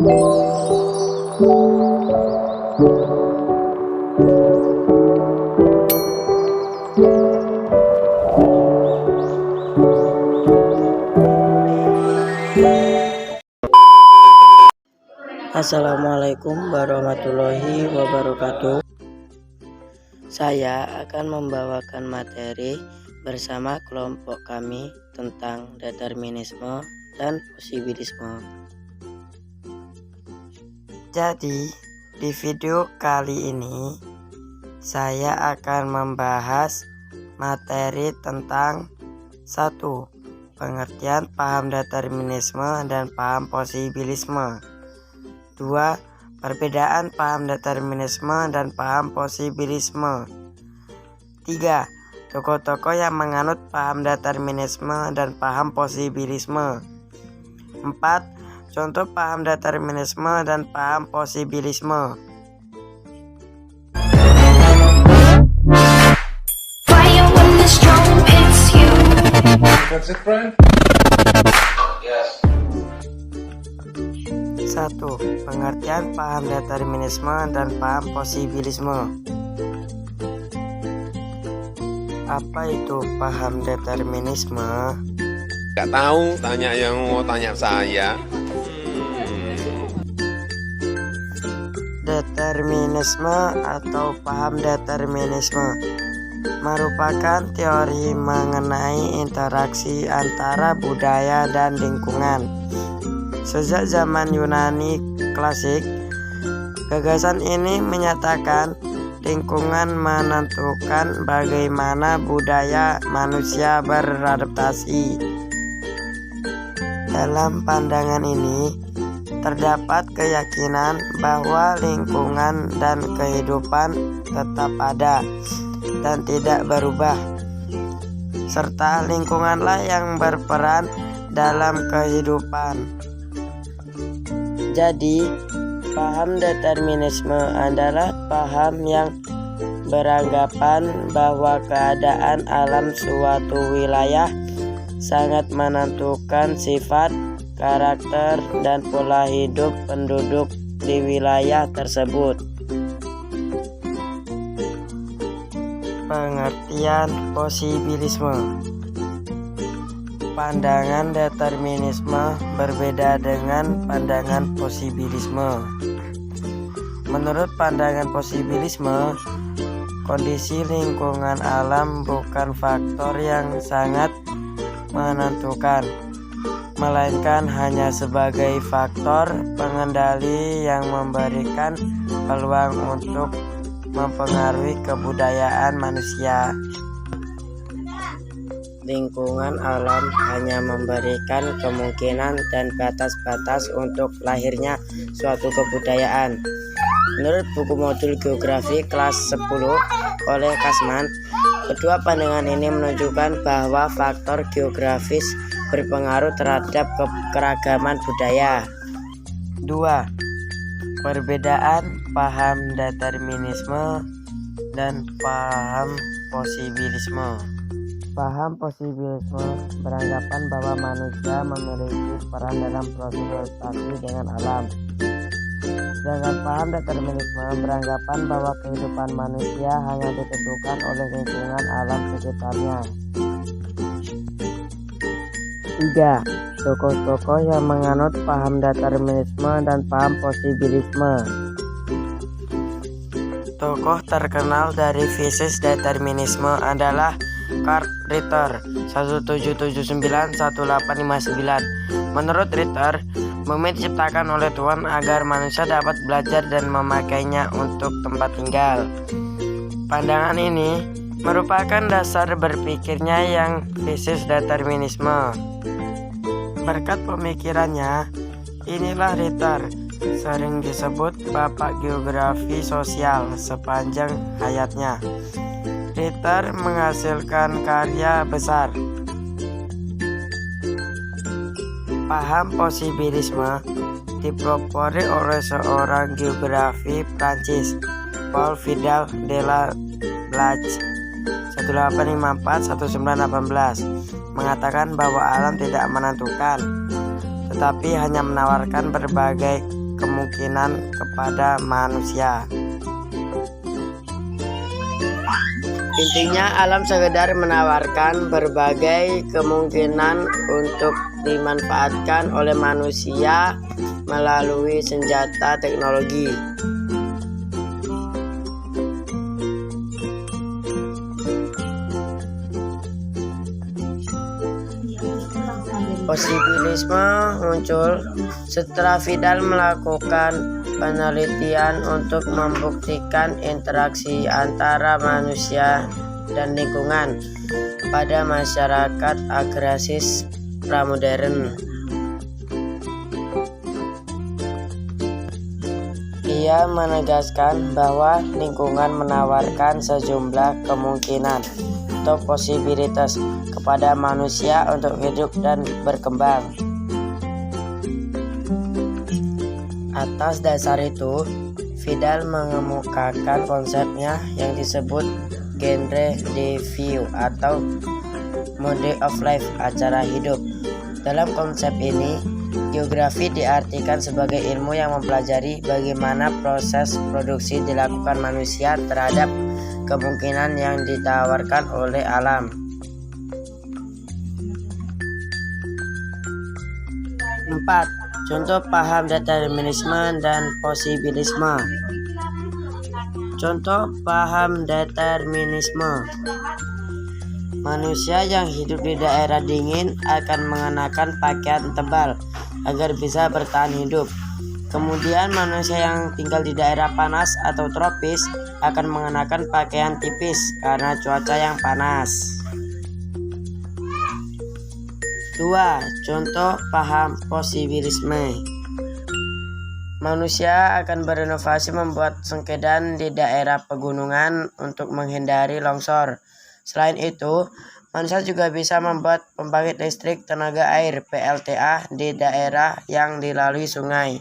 Assalamualaikum warahmatullahi wabarakatuh. Saya akan membawakan materi bersama kelompok kami tentang determinisme dan posibilisme. Jadi, di video kali ini saya akan membahas materi tentang 1. Pengertian paham determinisme dan paham posibilisme. 2. Perbedaan paham determinisme dan paham posibilisme. 3. Tokoh-tokoh yang menganut paham determinisme dan paham posibilisme. 4. Contoh paham determinisme dan paham posibilisme. That's it, friend? Yes. 1. Pengertian paham determinisme dan paham posibilisme. Apa itu paham determinisme? Gak tahu, tanya yang mau tanya saya. Determinisme atau paham determinisme merupakan teori mengenai interaksi antara budaya dan lingkungan. Sejak zaman Yunani klasik, gagasan ini menyatakan lingkungan menentukan bagaimana budaya manusia beradaptasi. Dalam pandangan ini, terdapat keyakinan bahwa lingkungan dan kehidupan tetap ada dan tidak berubah, serta lingkunganlah yang berperan dalam kehidupan. Jadi, paham determinisme adalah paham yang beranggapan bahwa keadaan alam suatu wilayah sangat menentukan sifat, karakter, dan pola hidup penduduk di wilayah tersebut. Pengertian posibilisme. Pandangan determinisme berbeda dengan pandangan posibilisme. Menurut pandangan posibilisme, kondisi lingkungan alam bukan faktor yang sangat menentukan, melainkan hanya sebagai faktor pengendali yang memberikan peluang untuk mempengaruhi kebudayaan manusia. Lingkungan alam hanya memberikan kemungkinan dan batas-batas untuk lahirnya suatu kebudayaan. Menurut buku modul geografi kelas 10 oleh Kasman, kedua pandangan ini menunjukkan bahwa faktor geografis berpengaruh terhadap keragaman budaya. 2. Perbedaan paham determinisme dan paham posibilisme. Paham posibilisme beranggapan bahwa manusia memiliki peran dalam proses adaptasi dengan alam. Sedangkan paham determinisme beranggapan bahwa kehidupan manusia hanya ditentukan oleh lingkungan alam sekitarnya. 3. Tokoh-tokoh yang menganut paham determinisme dan paham posibilisme. Tokoh terkenal dari fisis determinisme adalah Karl Ritter 1779-1859. Menurut Ritter, bumi diciptakan oleh Tuhan agar manusia dapat belajar dan memakainya untuk tempat tinggal. Pandangan ini merupakan dasar berpikirnya yang fisis determinisme. Berkat pemikirannya, inilah Ritter sering disebut bapak geografi sosial sepanjang hayatnya. Ritter menghasilkan karya besar. Paham posibilisme dipelopori oleh seorang geografi Prancis, Paul Vidal de la Blache 1854-1918, mengatakan bahwa alam tidak menentukan, tetapi hanya menawarkan berbagai kemungkinan kepada manusia. Intinya, alam sekedar menawarkan berbagai kemungkinan untuk dimanfaatkan oleh manusia melalui senjata teknologi. Posibilisme muncul setelah Vidal melakukan penelitian untuk membuktikan interaksi antara manusia dan lingkungan pada masyarakat agraris pramodern. Ia menegaskan bahwa lingkungan menawarkan sejumlah kemungkinan atau posibilitas kepada manusia untuk hidup dan berkembang. Atas dasar itu, Vidal mengemukakan konsepnya yang disebut genre de vie atau mode of life, acara hidup. Dalam konsep ini, geografi diartikan sebagai ilmu yang mempelajari bagaimana proses produksi dilakukan manusia terhadap kemungkinan yang ditawarkan oleh alam. 4. Contoh paham determinisme dan posibilisme. Contoh paham determinisme. Manusia yang hidup di daerah dingin akan mengenakan pakaian tebal agar bisa bertahan hidup. Kemudian manusia yang tinggal di daerah panas atau tropis akan mengenakan pakaian tipis karena cuaca yang panas. 2. Contoh paham posibilisme. Manusia akan berinovasi membuat sengkedan di daerah pegunungan untuk menghindari longsor. Selain itu, manusia juga bisa membuat pembangkit listrik tenaga air (PLTA) di daerah yang dilalui sungai.